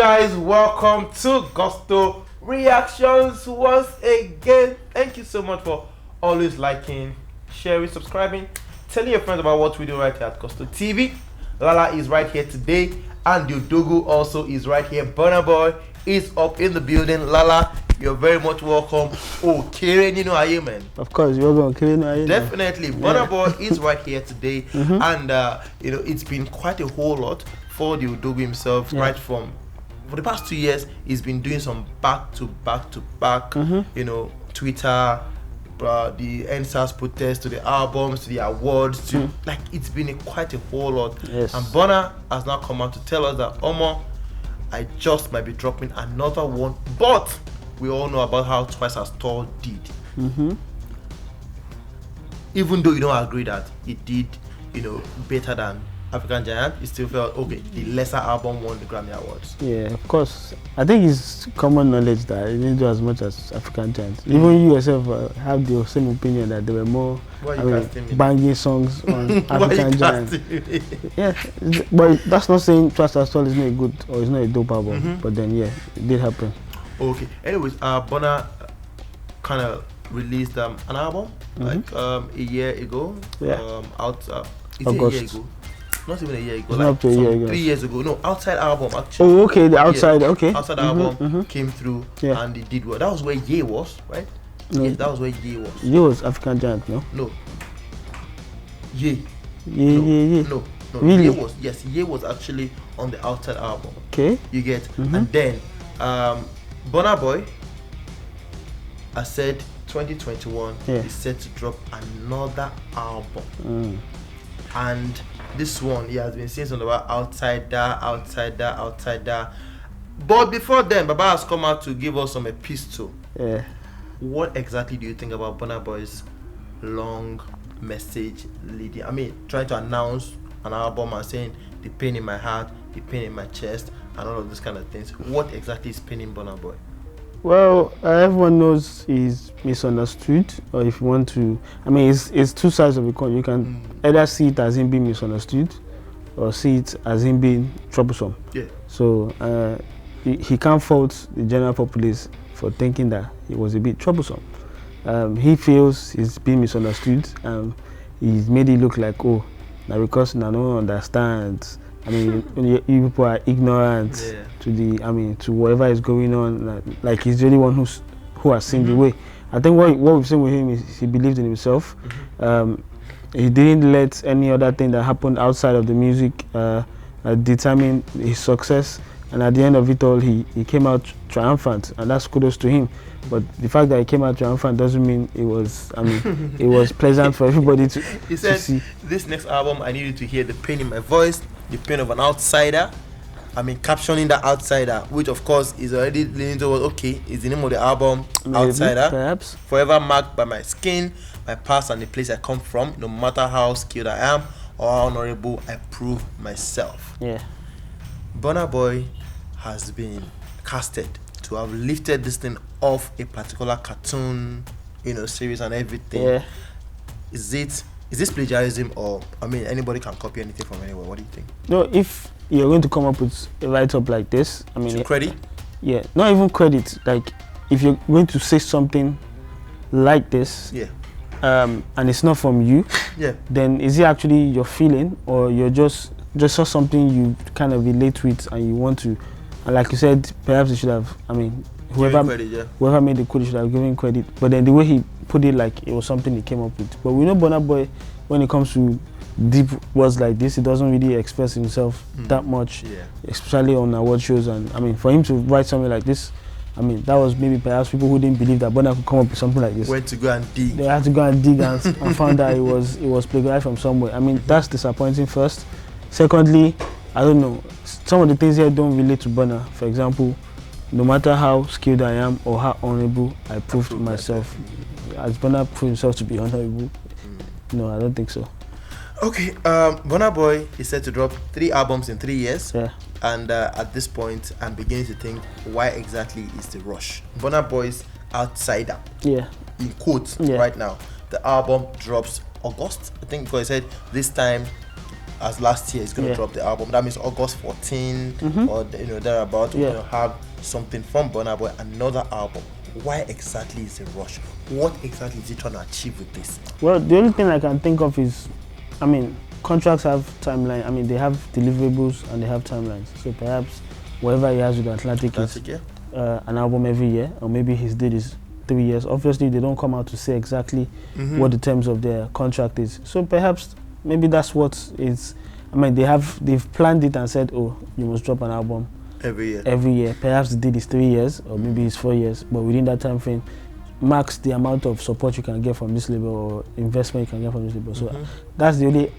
guys, welcome to Gusto Reactions once again. Thank you so much for always liking, sharing, subscribing, telling your friends about what we do right here at Gusto TV. Lala is right here today, and the Odogwu also is right here. Burna Boy is up in the building. Lala, you're very much welcome. Oh, Karen, you know how you, man. Of course, you're going to Karen, are you? Definitely. Burna Boy is right here today, and you know, it's been quite a whole lot for the Odogwu himself, right from for the past 2 years. He's been doing some back to back, you know, Twitter, the NSAS protest, to the albums, to the awards, to like it's been quite a whole lot. Yes. And Burna has now come out to tell us that Omo, I just might be dropping another one, but we all know about how Twice as Tall did. Even though you don't agree that it did, you know, better than African Giant, you still felt okay. The lesser album won the Grammy Awards. Yeah, of course. I think it's common knowledge that it didn't do as much as African Giant. Even you yourself have the same opinion that there were more banging songs on African Giant. Yeah, but that's not saying Twice as Tall is not a good or it's not a dope album. But then yeah, it did happen. Okay. Anyways, Burna kind of released an album like a year ago. Yeah. Is it a year ago? Not even a year ago. It's like not up to a year ago. 3 years ago. No, Outside album actually. Oh, okay. The Outside. Okay. Outside album came through and it did well. That was where Ye was, right? No. Yes, that was where Ye was. Ye was African Giant, no? No. Ye. No. Really? Ye Ye was actually on the Outside album. Okay. You get, and then Burna Boy, I said 2021 is set to drop another album. And this one, he has been saying something about outside that. But before then, Baba has come out to give us some epistle. Yeah. What exactly do you think about Burna Boy's long message leading? I mean, trying to announce an album and saying the pain in my heart, the pain in my chest, and all of these kind of things. What exactly is paining Burna Boy? Well, everyone knows he's misunderstood, or if you want to, I mean, it's two sides of the coin. You can either see it as him being misunderstood, or see it as him being troublesome. Yeah. So he can't fault the general populace for thinking that he was a bit troublesome. He feels he's being misunderstood. He's made it look like, oh, now because no one understands. I mean, you people are ignorant to the, I mean, to whatever is going on. Like he's the only one who has seen the way. I think what we've seen with him is he believed in himself. He didn't let any other thing that happened outside of the music determine his success. And at the end of it all, he came out triumphant, and that's kudos to him. But the fact that he came out triumphant doesn't mean it was, I mean, it was pleasant for everybody to see. He said, this next album, I need you to hear the pain in my voice, the pain of an outsider. I mean, captioning the outsider, which of course is already leaning towards, okay, is the name of the album, Outsider. Perhaps. Forever marked by my skin, my past, and the place I come from. No matter how skilled I am or how honorable, I prove myself. Yeah. Burna Boy has been casted to have lifted this thing off a particular cartoon, you know, series and everything. Yeah. Is this plagiarism, or I mean, anybody can copy anything from anywhere? What do you think? No, if you're going to come up with a write-up like this, I mean, credit? Yeah, not even credit. Like, if you're going to say something like this, and it's not from you, then is it actually your feeling, or you're just saw something you kind of relate with and you want to, and like you said, perhaps you should have, I mean, whoever made the code should have given credit, but then the way he put it, like it was something he came up with. But we know Burna Boy, when it comes to deep words like this, he doesn't really express himself that much, especially on award shows. And I mean, for him to write something like this, I mean, that was maybe perhaps people who didn't believe that Burna could come up with something like this. Went to go and dig. They had to go and dig and found that it was plagiarized from somewhere. I mean, that's disappointing first. Secondly, I don't know, some of the things here don't relate to Burna. For example, no matter how skilled I am or how honorable, I proved myself. Has Burna proved himself to be honorable? No, I don't think so. Okay, Burna Boy is set to drop 3 albums in 3 years. Yeah. And at this point, I'm beginning to think, why exactly is the rush? Burna Boy's Outsider. Yeah. In quotes right now. The album drops August, I think, because I said this time as last year, he's going to drop the album. That means August 14 or thereabout. We're going to have something from Burna Boy, another album. Why exactly is the rush? What exactly is he trying to achieve with this? Well, the only thing I can think of is, I mean, contracts have timeline. I mean, they have deliverables and they have timelines. So perhaps whatever he has with Atlantic is an album every year, or maybe his deal is 3 years. Obviously, they don't come out to say exactly what the terms of their contract is. So perhaps maybe that's what is. I mean, they've planned it and said, oh, you must drop an album every year. Perhaps the deal is 3 years, or maybe it's 4 years, but within that time frame, marks the amount of support you can get from this label or investment you can get from this label. So that's the only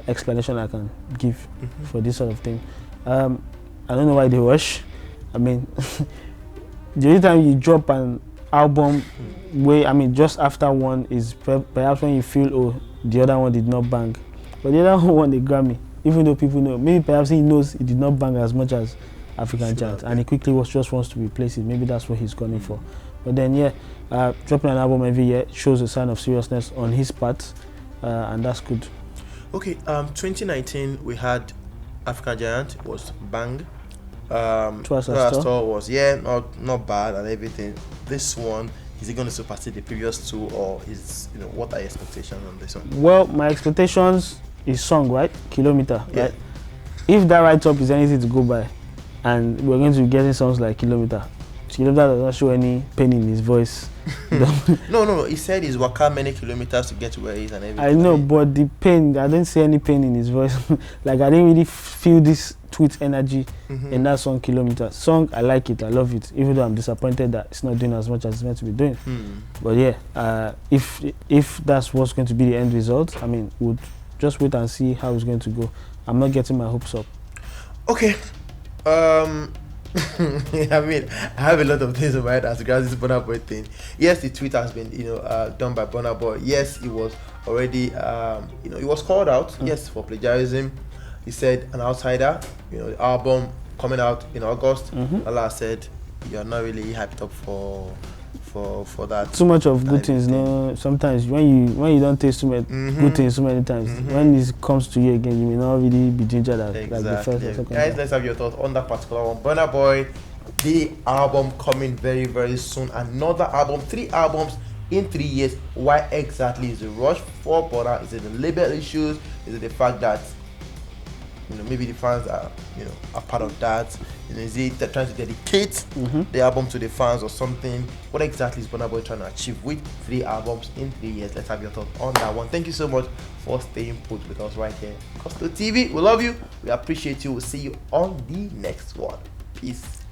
explanation I can give for this sort of thing. I don't know why they rush. I mean, the only time you drop an album, just after one is perhaps when you feel, oh, the other one did not bang. But the other one won the Grammy, even though people know. Maybe perhaps he knows he did not bang as much as African Giant, and he quickly just wants to replace it. Maybe that's what he's gunning for. But then, dropping an album every year shows a sign of seriousness on his part, and that's good. Okay, 2019 we had African Giant was bang. Store was not bad and everything. This one, is it going to supersede the previous two, or is what are your expectations on this one? Well, my expectations is song, right? Kilometer, right? If that write-up is anything to go by, and we're going to be getting songs like Kilometer does not show any pain in his voice. No. He said he's walked many kilometers to get to where he is and everything. I know, but the pain, I didn't see any pain in his voice. Like, I didn't really feel this tweet energy in that song Kilometer. Song, I like it, I love it, even though I'm disappointed that it's not doing as much as it's meant to be doing. But yeah, if that's what's going to be the end result, I mean, we'll just wait and see how it's going to go. I'm not getting my hopes up. Okay. I mean, I have a lot of things in my head as regards this Burna Boy thing. Yes, the tweet has been, done by Burna Boy. Yes, he was already, he was called out. Yes, for plagiarism. He said an outsider. The album coming out in August. Allah said, you're not really hyped up for that. Too much of good things. No, sometimes when you don't taste too many good things so many times, when it comes to you again, you may not really be gingered like the first or second. Guys, let's have your thoughts on that particular one. Burna Boy, the album coming very, very soon. Another album, 3 albums in 3 years. Why exactly is the rush for Burna? Is it the label issues? Is it the fact that maybe the fans are part of that? Is it they're trying to dedicate the album to the fans or something? What exactly is Burna Boy trying to achieve with 3 albums in 3 years? Let's have your thoughts on that one. Thank you so much for staying put with us right here. Costo TV, we love you. We appreciate you. We'll see you on the next one. Peace.